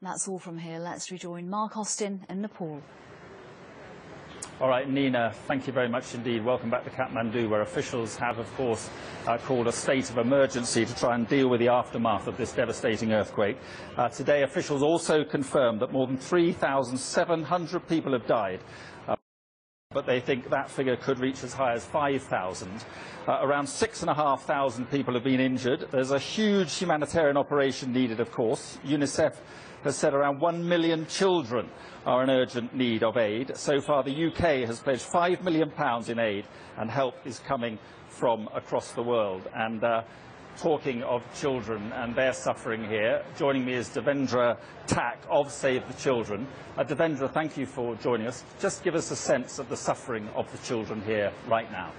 That's all from here. Let's rejoin Mark Austin in Nepal. All right, Nina, thank you very much indeed. Welcome back to Kathmandu, where officials have, of course, called a state of emergency to try and deal with the aftermath of this devastating earthquake. Today, officials also confirmed that more than 3,700 people have died. But they think that figure could reach as high as 5,000. Around 6,500 people have been injured. There's a huge humanitarian operation needed, of course. UNICEF has said around 1 million children are in urgent need of aid. So far, the UK has pledged £5 million in aid, and help is coming from across the world. And talking of children and their suffering here, joining me is Devendra Tak of Save the Children. Devendra, thank you for joining us. Just give us a sense of the suffering of the children here right now.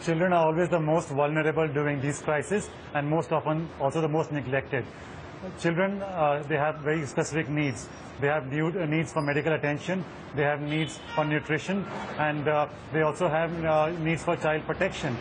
Children are always the most vulnerable during these crises, and most often also the most neglected. Children, they have very specific needs. They have needs for medical attention, they have needs for nutrition, and they also have needs for child protection.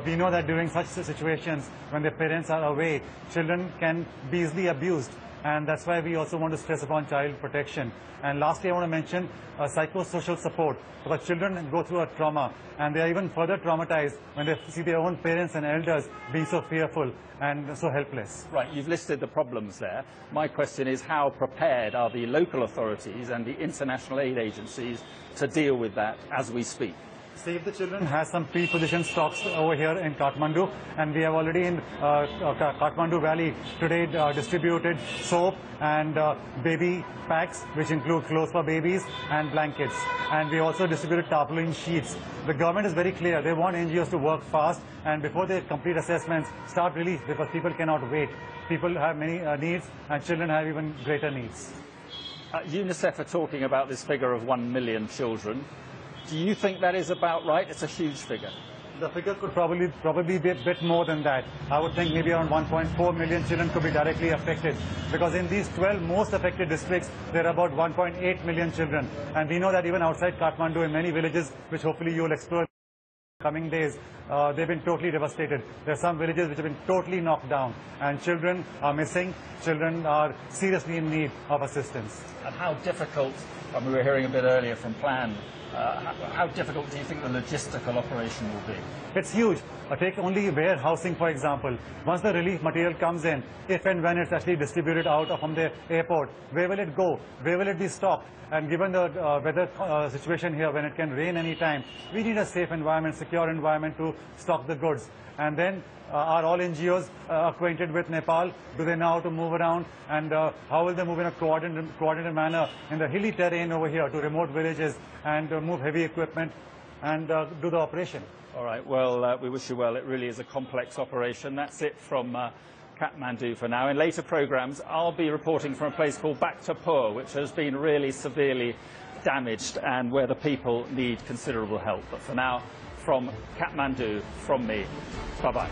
We know that during such situations, when their parents are away, children can be easily abused. And that's why we also want to stress upon child protection. And lastly, I want to mention psychosocial support, because children go through a trauma, and they are even further traumatized when they see their own parents and elders being so fearful and so helpless. Right, you've listed the problems there. My question is, how prepared are the local authorities and the international aid agencies to deal with that as we speak? Save the Children has some pre-positioned stocks over here in Kathmandu, and we have already in Kathmandu Valley today distributed soap and baby packs, which include clothes for babies and blankets. And we also distributed tarpaulin sheets. The government is very clear. They want NGOs to work fast, and before they complete assessments, start relief, because people cannot wait. People have many needs, and children have even greater needs. UNICEF are talking about this figure of 1 million children. Do you think that is about right? It's a huge figure. The figure could probably be a bit more than that. I would think maybe around 1.4 million children could be directly affected, because in these 12 most affected districts, there are about 1.8 million children. And we know that even outside Kathmandu, in many villages, which hopefully you will explore in the coming days, they've been totally devastated. There are some villages which have been totally knocked down, and children are missing. Children are seriously in need of assistance. And how difficult, and we were hearing a bit earlier from Plan, how difficult do you think the logistical operation will be? It's huge. Take only warehousing, for example. Once the relief material comes in, if and when it's actually distributed out from the airport, where will it go? Where will it be stocked? And given the weather situation here, when it can rain anytime, we need a safe environment, secure environment to stock the goods. And then are all NGOs acquainted with Nepal? Do they know how to move around? And how will they move in a coordinated manner in the hilly terrain over here to remote villages, and move heavy equipment and do the operation? All right, well, we wish you well. It really is a complex operation. That's it from Kathmandu for now. In later programmes, I'll be reporting from a place called Bhaktapur, which has been really severely damaged and where the people need considerable help. But for now, from Kathmandu, from me, bye-bye.